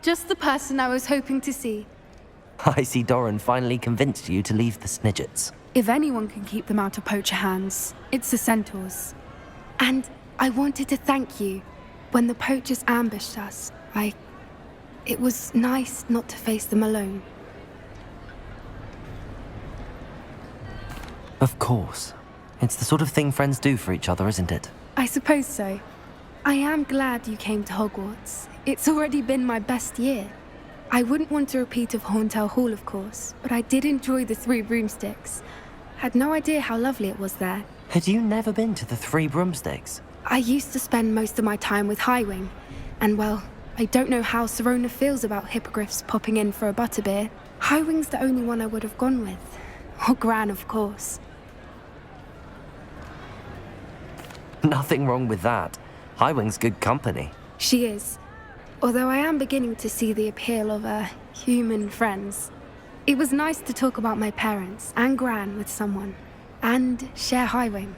Just the person I was hoping to see. I see Doran finally convinced you to leave the Snidgets. If anyone can keep them out of poacher hands, it's the centaurs. And I wanted to thank you. When the poachers ambushed us, it was nice not to face them alone. Of course. It's the sort of thing friends do for each other, isn't it? I suppose so. I am glad you came to Hogwarts. It's already been my best year. I wouldn't want a repeat of Hauntel Hall, of course, but I did enjoy the Three Broomsticks. Had no idea how lovely it was there. Had you never been to the Three Broomsticks? I used to spend most of my time with Highwing, and well, I don't know how Serona feels about hippogriffs popping in for a butterbeer. Highwing's the only one I would have gone with. Or Gran, of course. Nothing wrong with that. Highwing's good company. She is. Although I am beginning to see the appeal of human friends. It was nice to talk about my parents and Gran with someone. And share Highwing.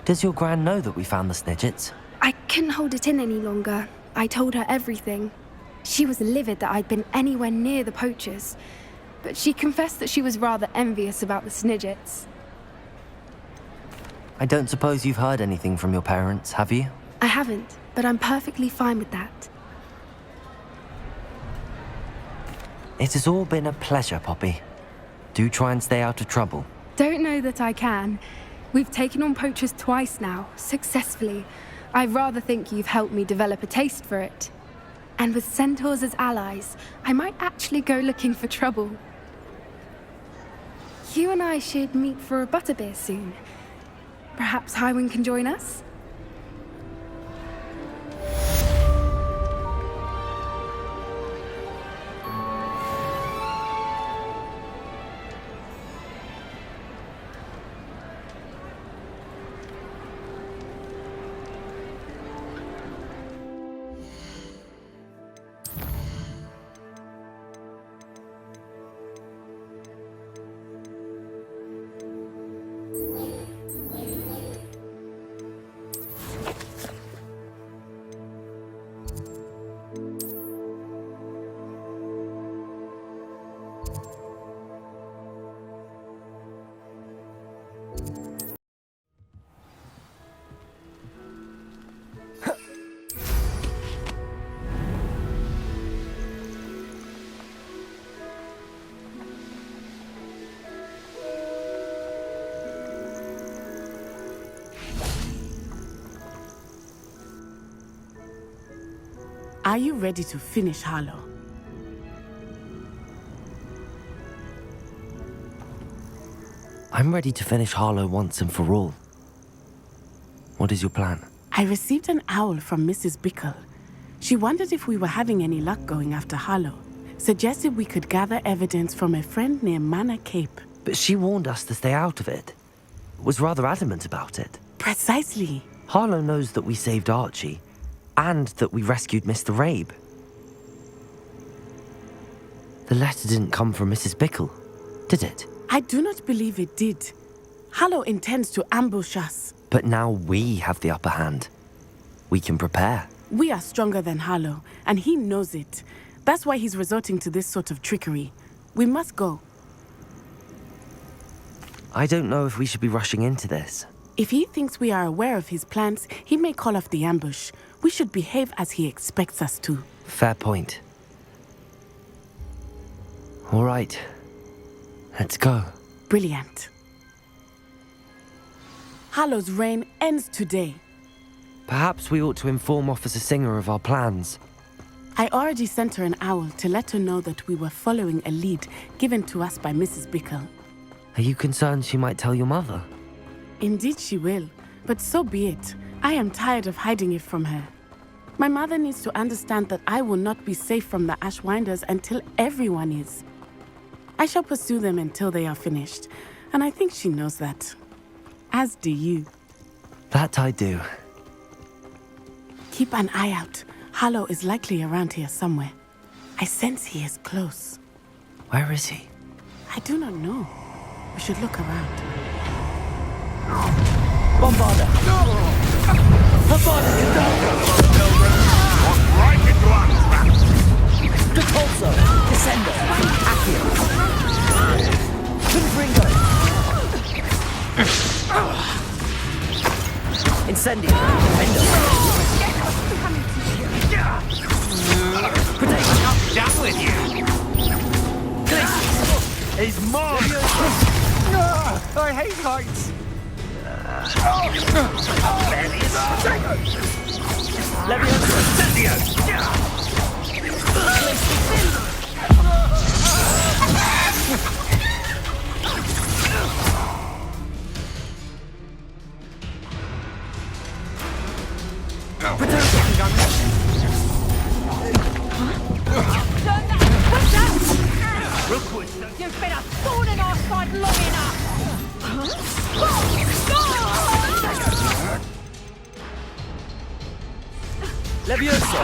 Does your Gran know that we found the Snidgets? I couldn't hold it in any longer. I told her everything. She was livid that I'd been anywhere near the poachers. But she confessed that she was rather envious about the Snidgets. I don't suppose you've heard anything from your parents, have you? I haven't, but I'm perfectly fine with that. It has all been a pleasure, Poppy. Do try and stay out of trouble. Don't know that I can. We've taken on poachers twice now, successfully. I rather think you've helped me develop a taste for it. And with centaurs as allies, I might actually go looking for trouble. You and I should meet for a butterbeer soon. Perhaps Highwing can join us? Are you ready to finish Harlow? I'm ready to finish Harlow once and for all. What is your plan? I received an owl from Mrs. Bickle. She wondered if we were having any luck going after Harlow. Suggested we could gather evidence from a friend near Manor Cape. But she warned us to stay out of it. Was rather adamant about it. Precisely. Harlow knows that we saved Archie, and that we rescued Mr. Rabe. The letter didn't come from Mrs. Bickle, did it? I do not believe it did. Harlow intends to ambush us. But now we have the upper hand. We can prepare. We are stronger than Harlow, and he knows it. That's why he's resorting to this sort of trickery. We must go. I don't know if we should be rushing into this. If he thinks we are aware of his plans, he may call off the ambush. We should behave as he expects us to. Fair point. All right. Let's go. Brilliant. Harlow's reign ends today. Perhaps we ought to inform Officer Singer of our plans. I already sent her an owl to let her know that we were following a lead given to us by Mrs. Bickle. Are you concerned she might tell your mother? Indeed she will, but so be it. I am tired of hiding it from her. My mother needs to understand that I will not be safe from the Ashwinders until everyone is. I shall pursue them until they are finished, and I think she knows that. As do you. That I do. Keep an eye out. Harlow is likely around here somewhere. I sense he is close. Where is he? I do not know. We should look around. Bombarder! Bombarder, get down! Walk right into our trap. Repulsor! Descender! Accio! Confringo! Incendio! Endo! I'm done with you. This is mine. I hate heights. Leviosa! Incendio. You've been a thorn in our side long enough! Leviosa!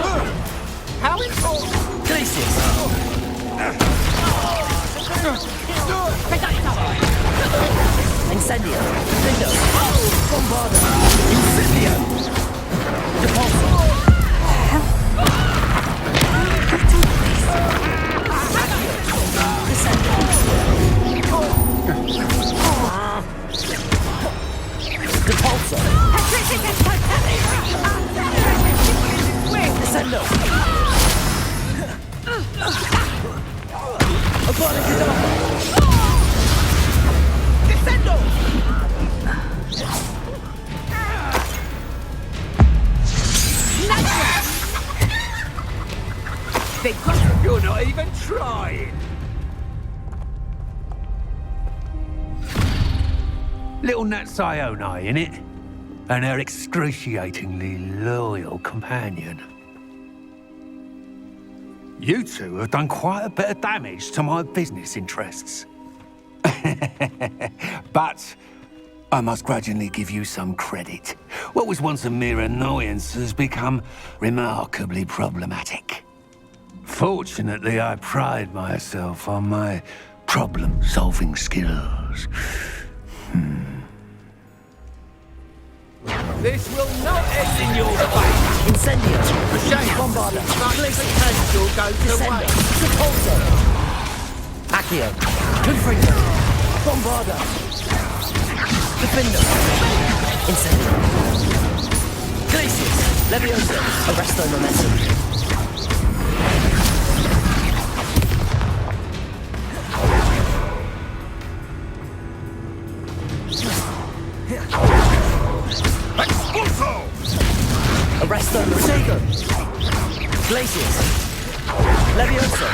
How important? Glacius! Incendio! Lindo! Bombarder! Incendio! Repulsor! Repulsor! Descendo! Apolicadabra! Descendo! You're not even trying. Little Nat Ioni, innit? And her excruciatingly loyal companion. You two have done quite a bit of damage to my business interests. But I must grudgingly give you some credit. What was once a mere annoyance has become remarkably problematic. Fortunately, I pride myself on my problem-solving skills. This will not end in your fate. Incendio! A shame. Bombarder! But the potential goes Descendo! away. Repulsor! Accio! Confringo! Bombarder! Defendo! Incendio! Glacius! Leviosa! Arresto momentum! Expulso! Arresto Prosego! Glacius! Leviosa!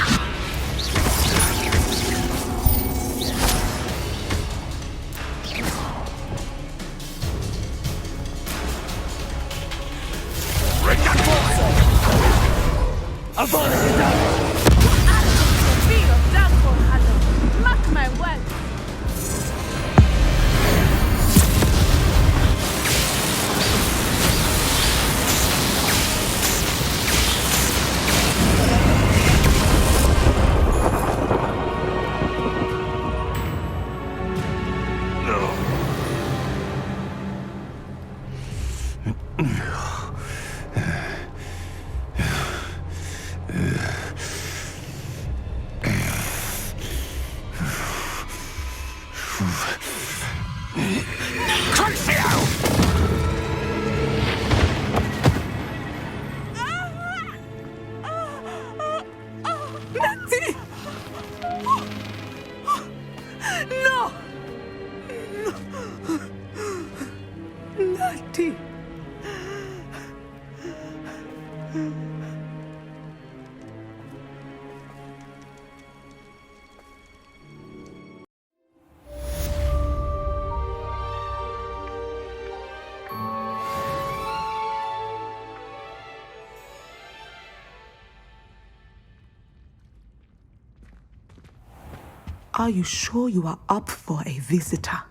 Are you sure you are up for a visitor?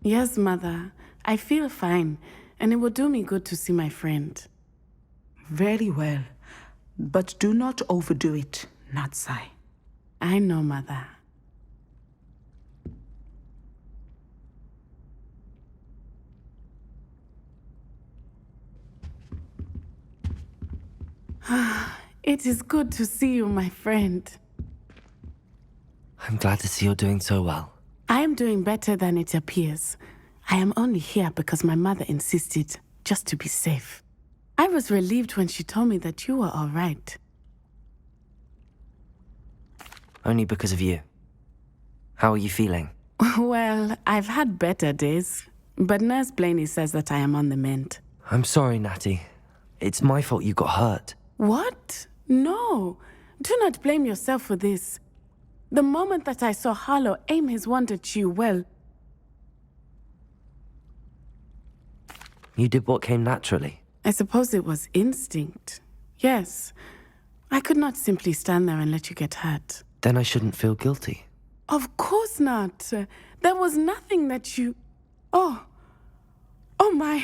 Yes, Mother. I feel fine. and it would do me good to see my friend. Very well. But do not overdo it, Natsai. I know, Mother. It is good to see you, my friend. I'm glad to see you're doing so well. I am doing better than it appears. I am only here because my mother insisted, just to be safe. I was relieved when she told me that you were all right. Only because of you. How are you feeling? Well, I've had better days, but Nurse Blaney says that I am on the mend. I'm sorry, Natty. It's my fault you got hurt. What? No. Do not blame yourself for this. The moment that I saw Harlow aim his wand at you, well... You did what came naturally. I suppose it was instinct. Yes. I could not simply stand there and let you get hurt. Then I shouldn't feel guilty. Of course not. There was nothing that you... Oh my...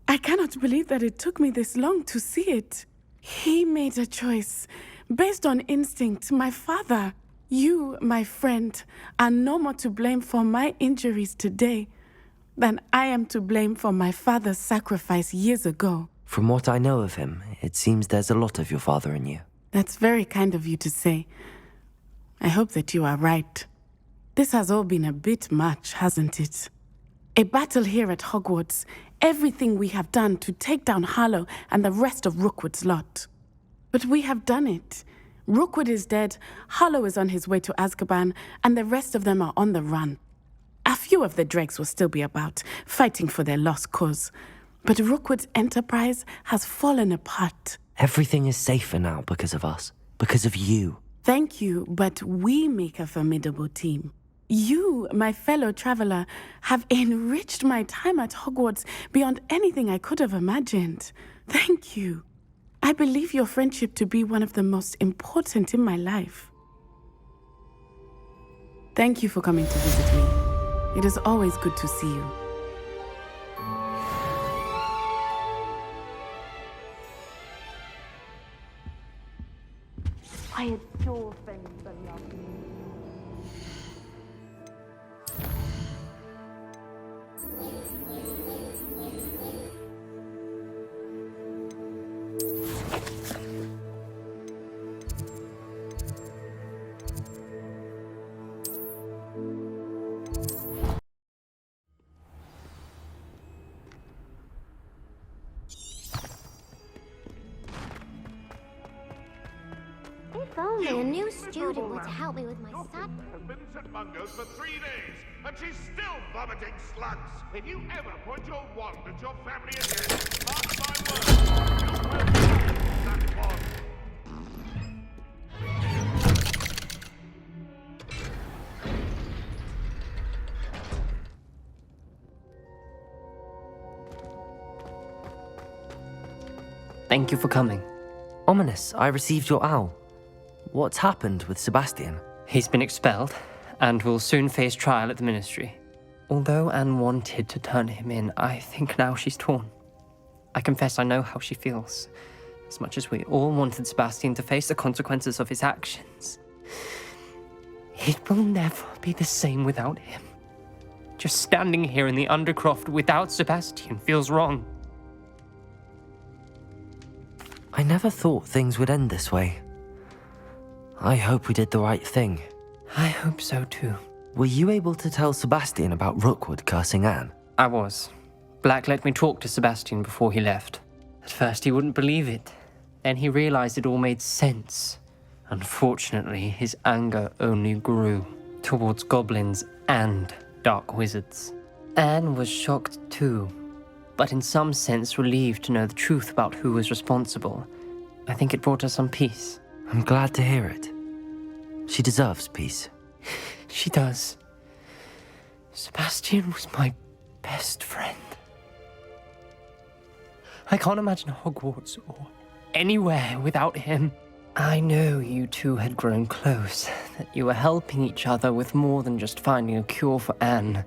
I cannot believe that it took me this long to see it. He made a choice. Based on instinct, my father, you, my friend, are no more to blame for my injuries today than I am to blame for my father's sacrifice years ago. From what I know of him, it seems there's a lot of your father in you. That's very kind of you to say. I hope that you are right. This has all been a bit much, hasn't it? A battle here at Hogwarts, everything we have done to take down Harlow and the rest of Rookwood's lot. But we have done it. Rookwood is dead, Harlow is on his way to Azkaban, and the rest of them are on the run. A few of the dregs will still be about, fighting for their lost cause. But Rookwood's enterprise has fallen apart. Everything is safer now because of us. Because of you. Thank you, but we make a formidable team. You, my fellow traveler, have enriched my time at Hogwarts beyond anything I could have imagined. Thank you. I believe your friendship to be one of the most important in my life. Thank you for coming to visit me. It is always good to see you. I adore things that love you. If only a new student would help me with my sub. Has been St. Mungo's for 3 days, and she's still vomiting slugs. If you ever point your wand at your family again, mark my words, you will not that wand. Thank you for coming. Ominous, I received your owl. What's happened with Sebastian? He's been expelled, and will soon face trial at the Ministry. Although Anne wanted to turn him in, I think now she's torn. I confess I know how she feels. As much as we all wanted Sebastian to face the consequences of his actions. It will never be the same without him. Just standing here in the Undercroft without Sebastian feels wrong. I never thought things would end this way. I hope we did the right thing. I hope so too. Were you able to tell Sebastian about Rookwood cursing Anne? I was. Black let me talk to Sebastian before he left. At first he wouldn't believe it. Then he realized it all made sense. Unfortunately, his anger only grew towards goblins and dark wizards. Anne was shocked too, but in some sense relieved to know the truth about who was responsible. I think it brought her some peace. I'm glad to hear it. She deserves peace. She does. Sebastian was my best friend. I can't imagine Hogwarts or anywhere without him. I know you two had grown close, that you were helping each other with more than just finding a cure for Anne.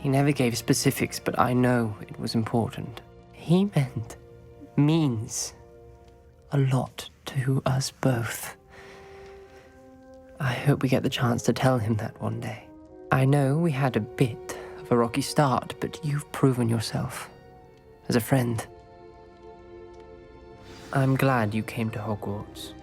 He never gave specifics, but I know it was important. He means a lot to us both. I hope we get the chance to tell him that one day. I know we had a bit of a rocky start, but you've proven yourself as a friend. I'm glad you came to Hogwarts.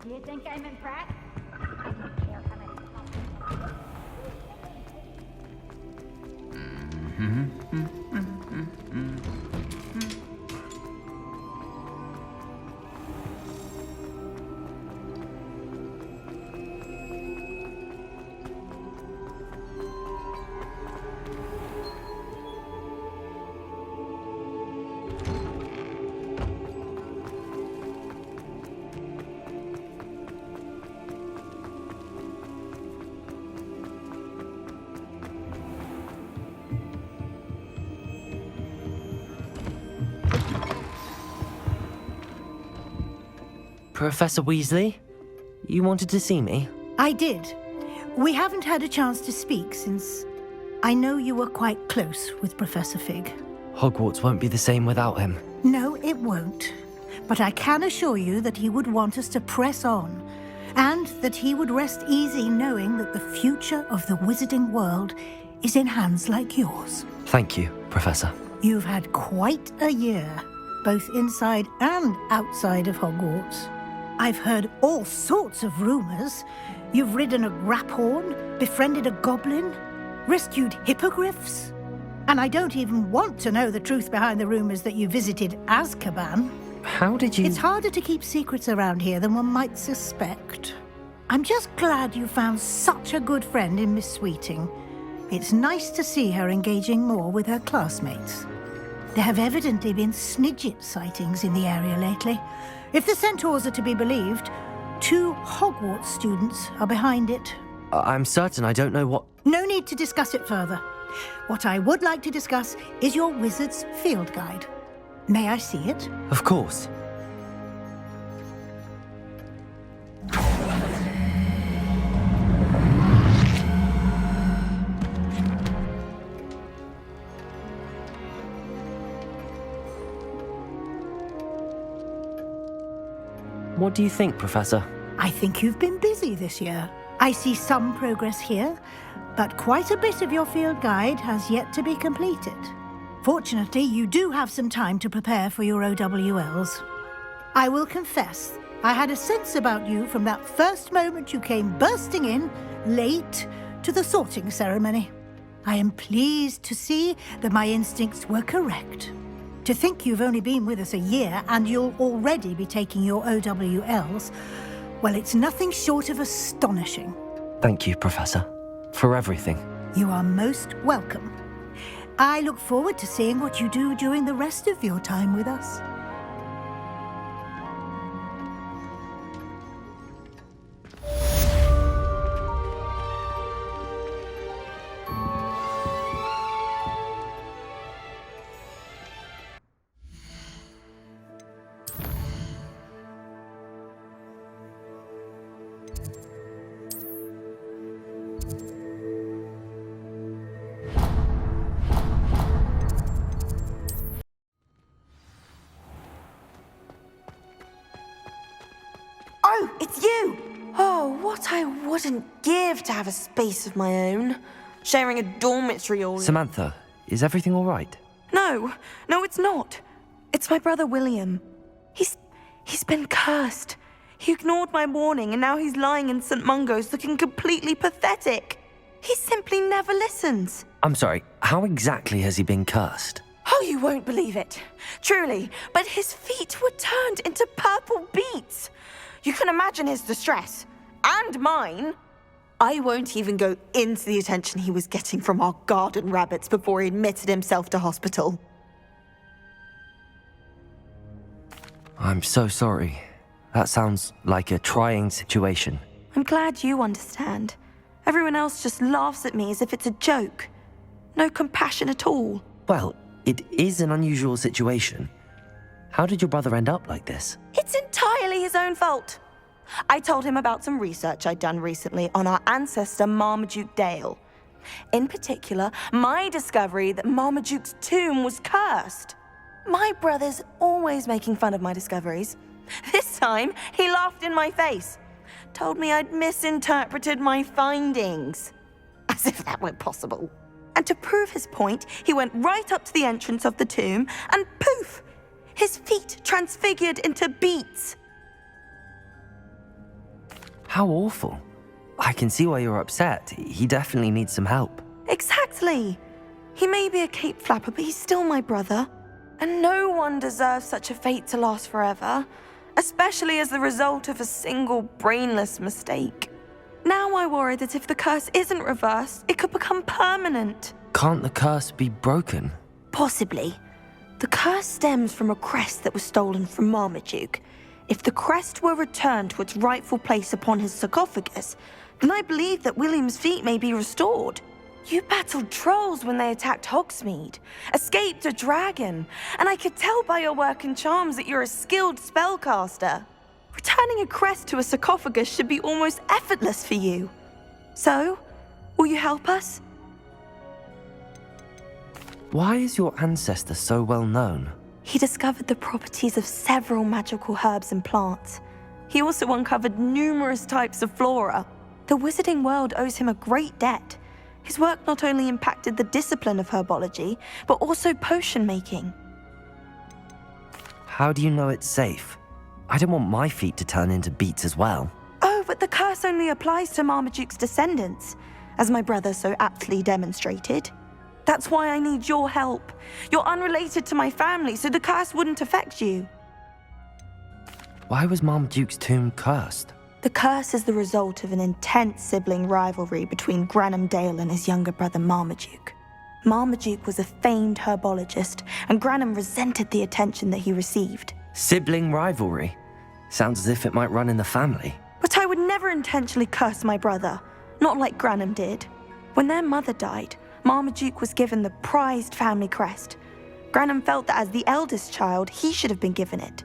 Do you think I'm impressed? Professor Weasley? You wanted to see me? I did. We haven't had a chance to speak since I know you were quite close with Professor Fig. Hogwarts won't be the same without him. No, it won't. But I can assure you that he would want us to press on, and that he would rest easy knowing that the future of the wizarding world is in hands like yours. Thank you, Professor. You've had quite a year, both inside and outside of Hogwarts. I've heard all sorts of rumors. You've ridden a graphorn, befriended a goblin, rescued hippogriffs. And I don't even want to know the truth behind the rumors that you visited Azkaban. How did you... It's harder to keep secrets around here than one might suspect. I'm just glad you found such a good friend in Miss Sweeting. It's nice to see her engaging more with her classmates. There have evidently been Snidget sightings in the area lately. If the centaurs are to be believed, 2 Hogwarts students are behind it. I'm certain I don't know what... No need to discuss it further. What I would like to discuss is your wizard's field guide. May I see it? Of course. What do you think, Professor? I think you've been busy this year. I see some progress here, but quite a bit of your field guide has yet to be completed. Fortunately, you do have some time to prepare for your OWLs. I will confess, I had a sense about you from that first moment you came bursting in, late, to the sorting ceremony. I am pleased to see that my instincts were correct. To think you've only been with us a year and you'll already be taking your OWLs, well, it's nothing short of astonishing. Thank you, Professor, for everything. You are most welcome. I look forward to seeing what you do during the rest of your time with us. Oh, it's you! Oh, what I wouldn't give to have a space of my own. Sharing a dormitory all... Samantha, is everything all right? No, it's not. It's my brother William. He's been cursed. He ignored my warning and now he's lying in St. Mungo's looking completely pathetic. He simply never listens. I'm sorry, how exactly has he been cursed? Oh, you won't believe it. Truly, but his feet were turned into purple beets. You can imagine his distress. And mine. I won't even go into the attention he was getting from our garden rabbits before he admitted himself to hospital. I'm so sorry. That sounds like a trying situation. I'm glad you understand. Everyone else just laughs at me as if it's a joke. No compassion at all. Well, it is an unusual situation. How did your brother end up like this? It's entirely his own fault. I told him about some research I'd done recently on our ancestor Marmaduke Dale. In particular, my discovery that Marmaduke's tomb was cursed. My brother's always making fun of my discoveries. This time, he laughed in my face. Told me I'd misinterpreted my findings. As if that were possible. And to prove his point, he went right up to the entrance of the tomb and poof! His feet transfigured into beets. How awful. I can see why you're upset. He definitely needs some help. Exactly. He may be a cape flapper, but he's still my brother. And no one deserves such a fate to last forever, especially as the result of a single brainless mistake. Now I worry that if the curse isn't reversed, it could become permanent. Can't the curse be broken? Possibly. The curse stems from a crest that was stolen from Marmaduke. If the crest were returned to its rightful place upon his sarcophagus, then I believe that William's feet may be restored. You battled trolls when they attacked Hogsmeade, escaped a dragon, and I could tell by your work and charms that you're a skilled spellcaster. Returning a crest to a sarcophagus should be almost effortless for you. So, will you help us? Why is your ancestor so well known? He discovered the properties of several magical herbs and plants. He also uncovered numerous types of flora. The wizarding world owes him a great debt. His work not only impacted the discipline of herbology, but also potion making. How do you know it's safe? I don't want my feet to turn into beets as well. Oh, but the curse only applies to Marmaduke's descendants, as my brother so aptly demonstrated. That's why I need your help. You're unrelated to my family, so the curse wouldn't affect you. Why was Marmaduke's tomb cursed? The curse is the result of an intense sibling rivalry between Granham Dale and his younger brother Marmaduke. Marmaduke was a famed herbologist, and Granham resented the attention that he received. Sibling rivalry? Sounds as if it might run in the family. But I would never intentionally curse my brother, not like Granham did. When their mother died, Marmaduke was given the prized family crest. Granham felt that as the eldest child, he should have been given it.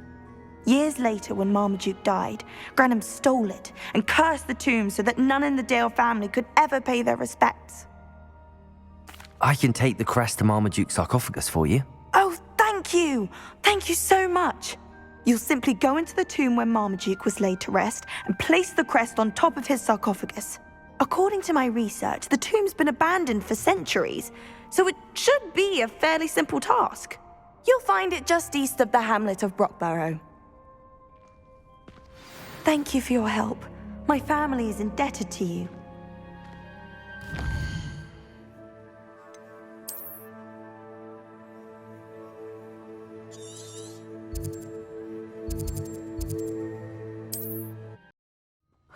Years later, when Marmaduke died, Granham stole it and cursed the tomb so that none in the Dale family could ever pay their respects. I can take the crest to Marmaduke's sarcophagus for you. Oh, thank you! Thank you so much! You'll simply go into the tomb where Marmaduke was laid to rest and place the crest on top of his sarcophagus. According to my research, the tomb's been abandoned for centuries, so it should be a fairly simple task. You'll find it just east of the hamlet of Brockborough. Thank you for your help. My family is indebted to you.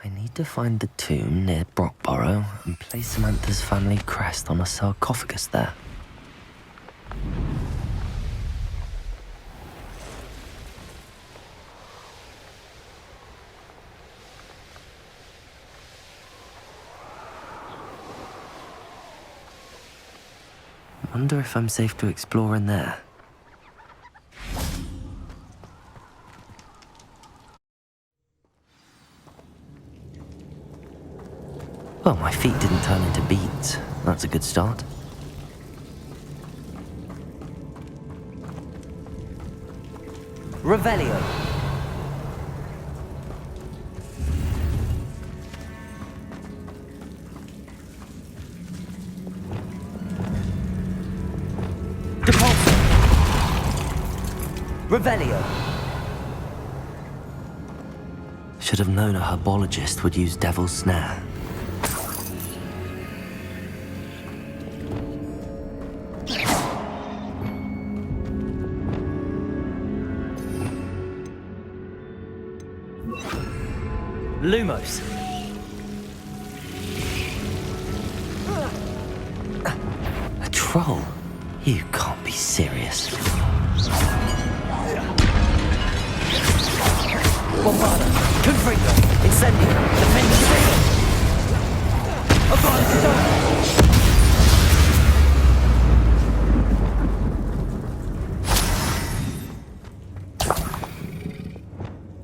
I need to find the tomb near Brockborough and place Samantha's family crest on a sarcophagus there. Wonder if I'm safe to explore in there. Well, my feet didn't turn into beets. That's a good start. Revelio. Depulso. Revelio. Should should have known a herbologist would use Devil's Snare. Lumos. A troll? You can't be serious. Bombarda, Confringo, Incendio, Defend the Station.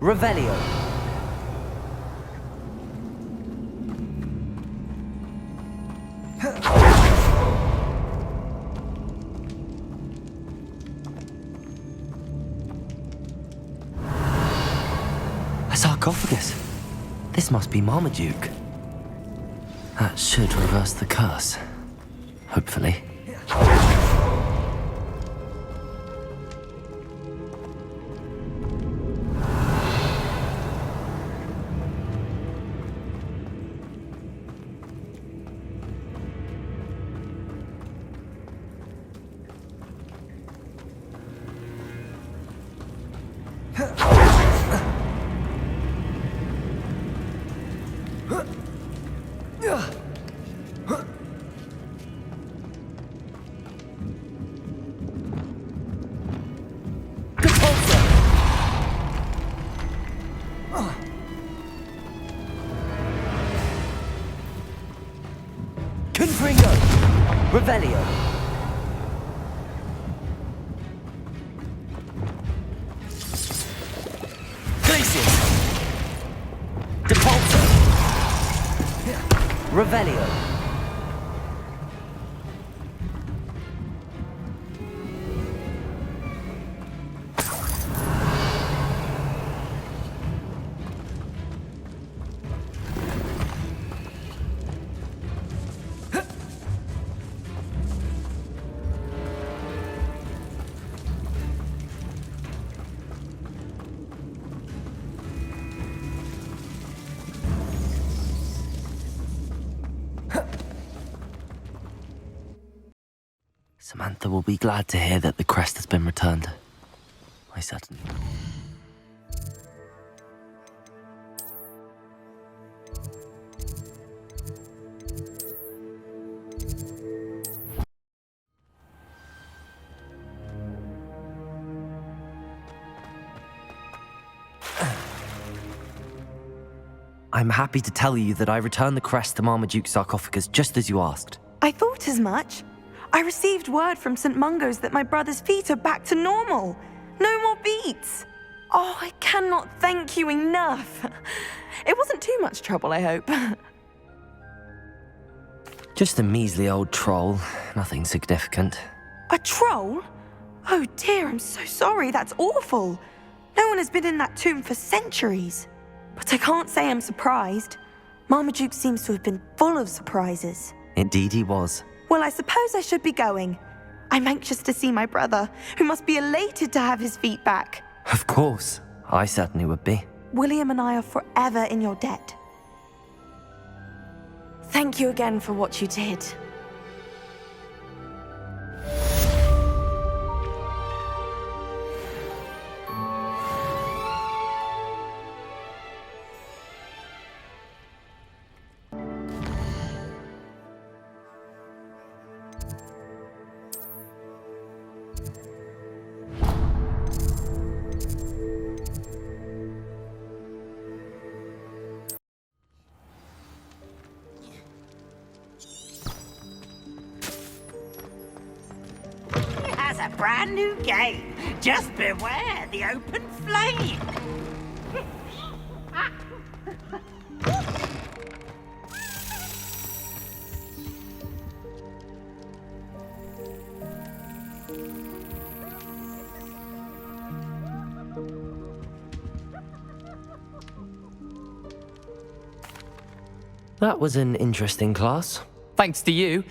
Revelio. A sarcophagus. This must be Marmaduke. That should reverse the curse. Hopefully. Confringo, Revelio. Glacius. Depulso. Revelio. Samantha will be glad to hear that the crest has been returned. I certainly will. I'm happy to tell you that I returned the crest to Marmaduke's sarcophagus just as you asked. I thought as much. I received word from St. Mungo's that my brother's feet are back to normal. No more beats. Oh, I cannot thank you enough. It wasn't too much trouble, I hope. Just a measly old troll. Nothing significant. A troll? Oh dear, I'm so sorry. That's awful. No one has been in that tomb for centuries. But I can't say I'm surprised. Marmaduke seems to have been full of surprises. Indeed he was. Well, I suppose I should be going. I'm anxious to see my brother, who must be elated to have his feet back. Of course. I certainly would be. William and I are forever in your debt. Thank you again for what you did. A brand new game. Just beware the open flame. That was an interesting class. Thanks to you.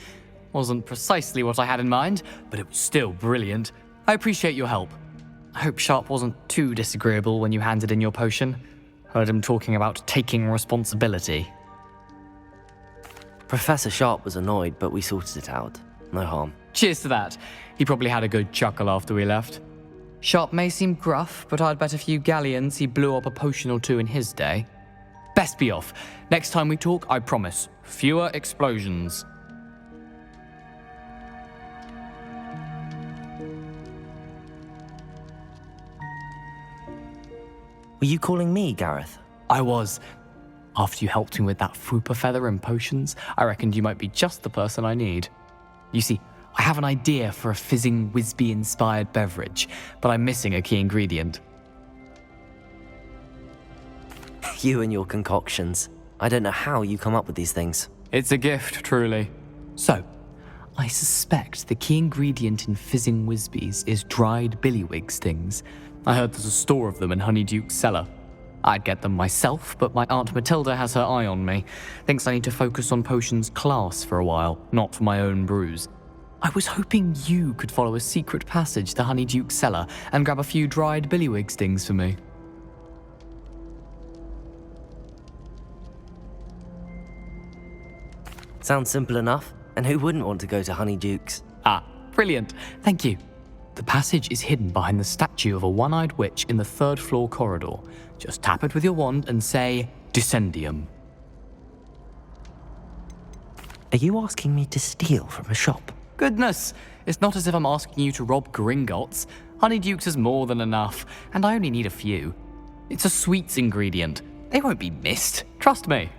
Wasn't precisely what I had in mind, but it was still brilliant. I appreciate your help. I hope Sharp wasn't too disagreeable when you handed in your potion. Heard him talking about taking responsibility. Professor Sharp was annoyed, but we sorted it out. No harm. Cheers to that. He probably had a good chuckle after we left. Sharp may seem gruff, but I'd bet a few galleons he blew up a potion or two in his day. Best be off. Next time we talk, I promise, fewer explosions. Were you calling me, Gareth? I was. After you helped me with that fupa feather and potions, I reckoned you might be just the person I need. You see, I have an idea for a fizzing Whizbee-inspired beverage, but I'm missing a key ingredient. You and your concoctions. I don't know how you come up with these things. It's a gift, truly. So, I suspect the key ingredient in fizzing Whizbees is dried billywig stings. I heard there's a store of them in Honeyduke's cellar. I'd get them myself, but my Aunt Matilda has her eye on me. Thinks I need to focus on potions class for a while, not for my own brews. I was hoping you could follow a secret passage to Honeyduke's cellar and grab a few dried billywig stings for me. Sounds simple enough. And who wouldn't want to go to Honeyduke's? Ah, brilliant. Thank you. The passage is hidden behind the statue of a one-eyed witch in the third-floor corridor. Just tap it with your wand and say, Dissending. Are you asking me to steal from a shop? Goodness, it's not as if I'm asking you to rob Gringotts. Honeyduke's is more than enough, and I only need a few. It's a sweets ingredient. They won't be missed. Trust me.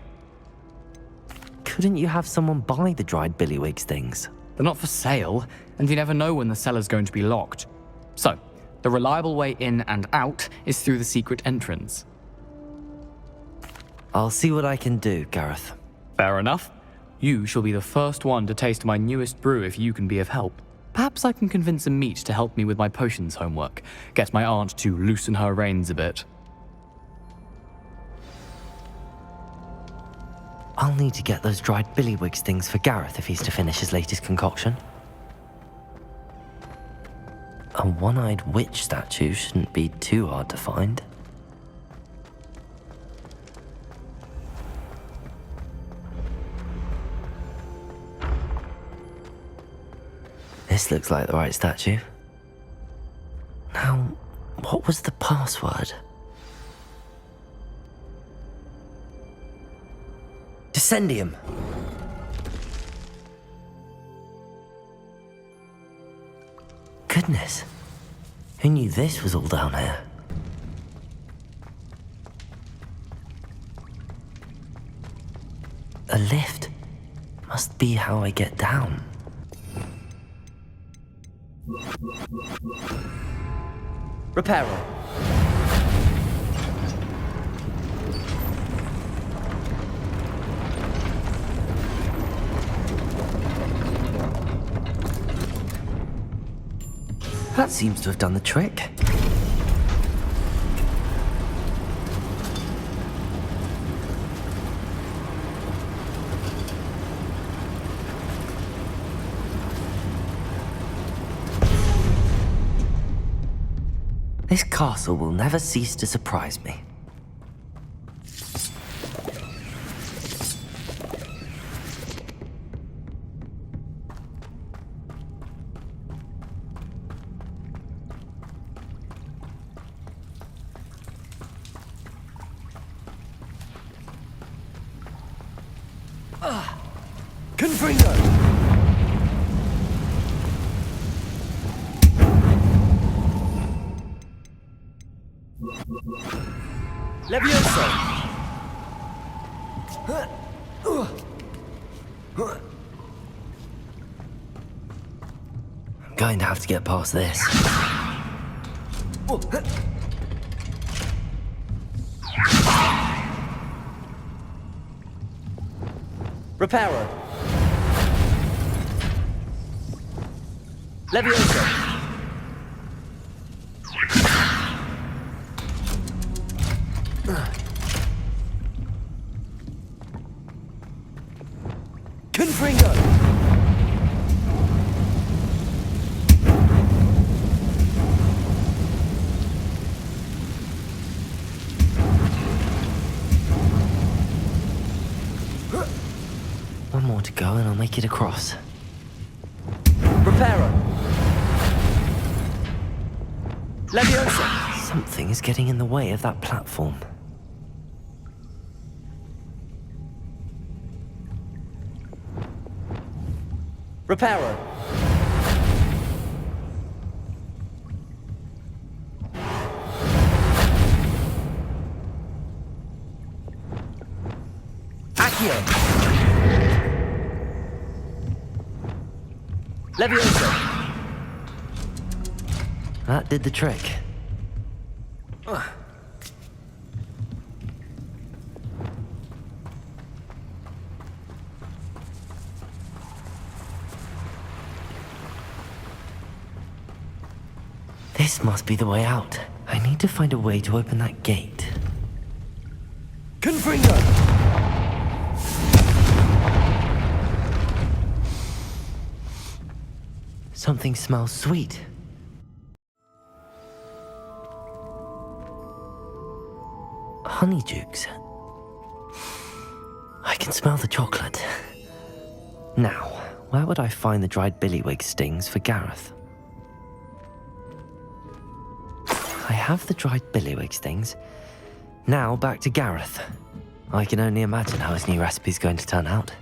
Couldn't you have someone buy the dried billywig stings? They're not for sale, and you never know when the cellar's going to be locked. So, the reliable way in and out is through the secret entrance. I'll see what I can do, Gareth. Fair enough. You shall be the first one to taste my newest brew if you can be of help. Perhaps I can convince a meat to help me with my potions homework. Get my aunt to loosen her reins a bit. I'll need to get those dried billywig stings for Gareth if he's to finish his latest concoction. A one-eyed witch statue shouldn't be too hard to find. This looks like the right statue. Now, what was the password? Dissending. Goodness, who knew this was all down here? A lift. Must be how I get down. Reparo. That seems to have done the trick. This castle will never cease to surprise me. I'm going to have to get past this. Reparo. Levioso. Confringo. to go and I'll make it across. Reparo. Leviosa. Something is getting in the way of that platform. Reparo. Accio. Leviosa. That did the trick. This must be the way out. I need to find a way to open that gate. Confringo. Something smells sweet. Honeydukes. I can smell the chocolate. Now, where would I find the dried billywig stings for Gareth? I have the dried billywig stings. Now back to Gareth. I can only imagine how his new recipe's going to turn out.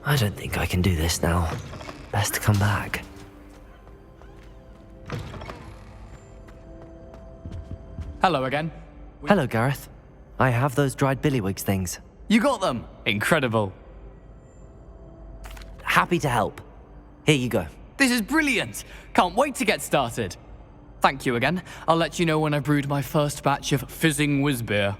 I don't think I can do this now. Best to come back. Hello again. Hello, Gareth. I have those dried billywig things. You got them! Incredible. Happy to help. Here you go. This is brilliant! Can't wait to get started. Thank you again. I'll let you know when I've brewed my first batch of fizzing whiz-beer.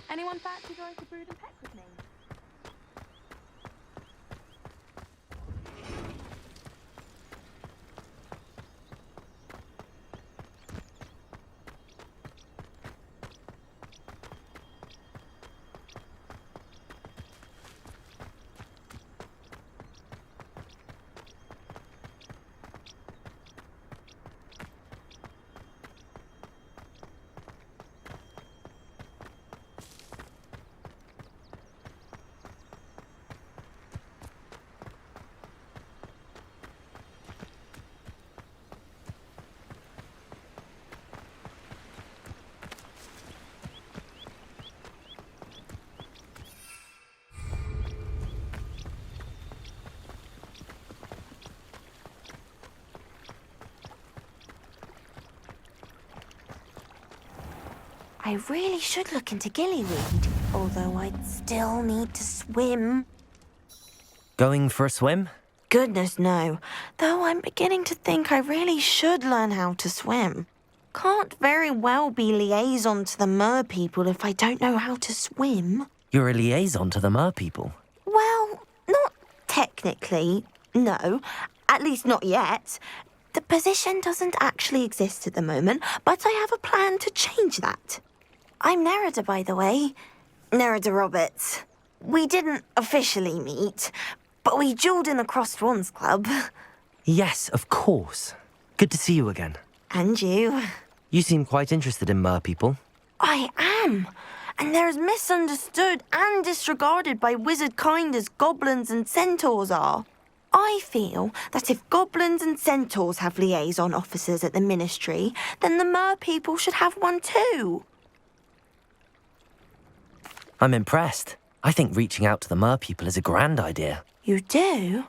Anyone fancy going to Brood and Peck with me? I really should look into gillyweed, although I'd still need to swim. Going for a swim? Goodness, no. Though I'm beginning to think I really should learn how to swim. Can't very well be liaison to the mer people if I don't know how to swim. You're a liaison to the mer people? Well, not technically, no. At least not yet. The position doesn't actually exist at the moment, but I have a plan to change that. I'm Nerida, by the way. Nerida Roberts. We didn't officially meet, but we duelled in the Crossed Swans Club. Yes, of course. Good to see you again. And you. You seem quite interested in mer-people. I am. And they're as misunderstood and disregarded by wizard kind as goblins and centaurs are. I feel that if goblins and centaurs have liaison officers at the Ministry, then the mer-people should have one too. I'm impressed. I think reaching out to the mer-people is a grand idea. You do?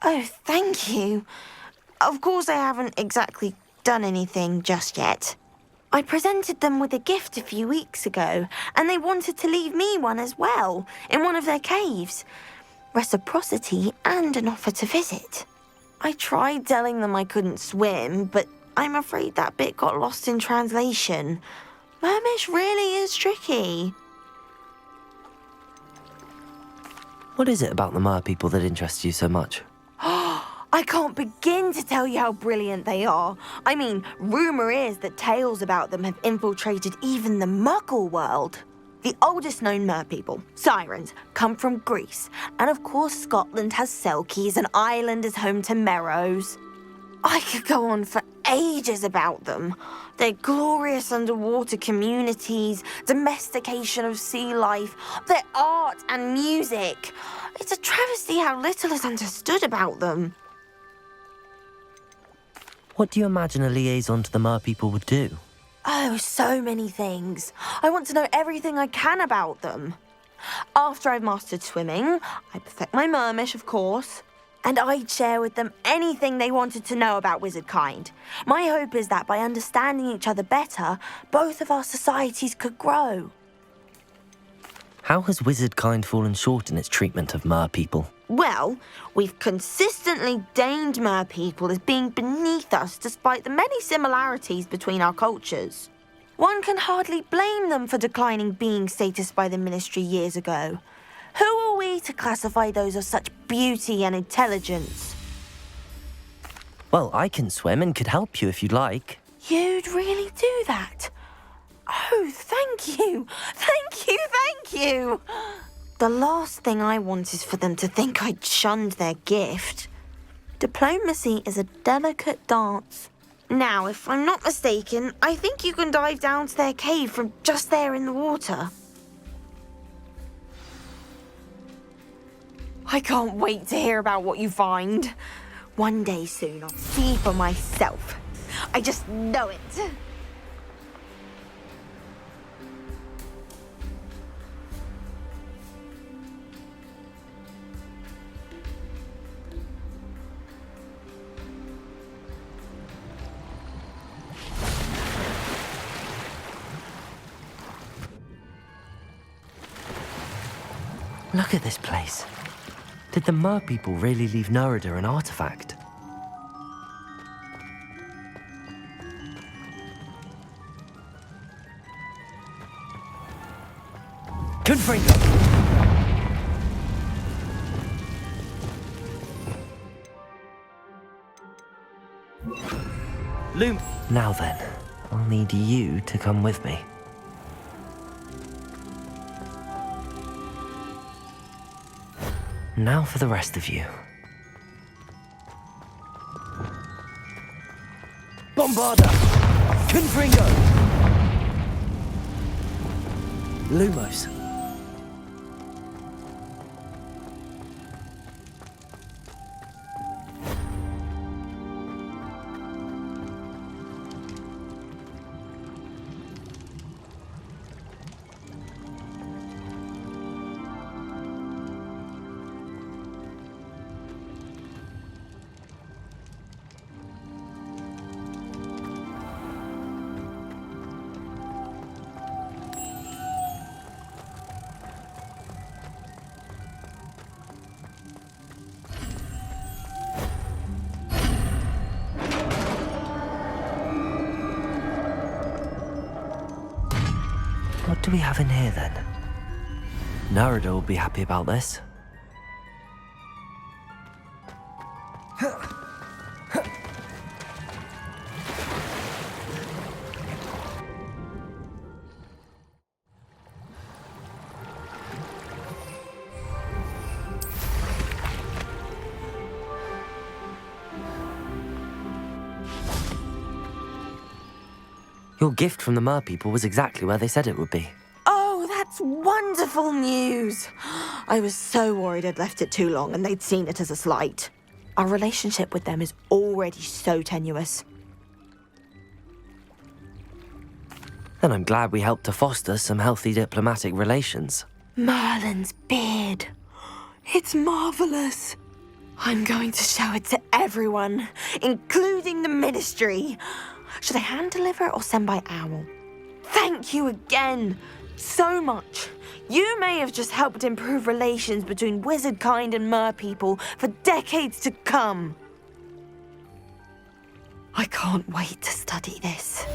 Oh, thank you. Of course I haven't exactly done anything just yet. I presented them with a gift a few weeks ago, and they wanted to leave me one as well, in one of their caves. Reciprocity and an offer to visit. I tried telling them I couldn't swim, but I'm afraid that bit got lost in translation. Mermish really is tricky. What is it about the mer-people that interests you so much? I can't begin to tell you how brilliant they are. I mean, rumour is that tales about them have infiltrated even the Muggle world. The oldest known mer-people, sirens, come from Greece. And of course Scotland has Selkies and Ireland is home to Merrows. I could go on for ages about them. Their glorious underwater communities, domestication of sea life, their art and music. It's a travesty how little is understood about them. What do you imagine a liaison to the mer-people would do? Oh, so many things. I want to know everything I can about them. After I've mastered swimming, I perfect my mermish, of course, and I'd share with them anything they wanted to know about wizard kind. My hope is that by understanding each other better, both of our societies could grow. How has wizard kind fallen short in its treatment of mer-people? Well, we've consistently deigned mer-people as being beneath us despite the many similarities between our cultures. One can hardly blame them for declining being status by the Ministry years ago. Who are we to classify those of such beauty and intelligence? Well, I can swim and could help you if you'd like. You'd really do that? Oh, thank you! Thank you, thank you! The last thing I want is for them to think I'd shunned their gift. Diplomacy is a delicate dance. Now, if I'm not mistaken, I think you can dive down to their cave from just there in the water. I can't wait to hear about what you find. One day soon, I'll see for myself. I just know it. Look at this place. Did the mer-people really leave Nerida an artifact? Confringo! Loom. Now then, I'll need you to come with me. Now for the rest of you. Bombarda! Confringo! Lumos. What do we have in here, then? Nerida will be happy about this. Your gift from the Mer people was exactly where they said it would be. Oh, that's wonderful news. I was so worried I'd left it too long and they'd seen it as a slight. Our relationship with them is already so tenuous. Then I'm glad we helped to foster some healthy diplomatic relations. Merlin's beard. It's marvelous. I'm going to show it to everyone, including the Ministry. Should I hand deliver it or send by owl? Thank you again so much. You may have just helped improve relations between wizard kind and mer people for decades to come. I can't wait to study this.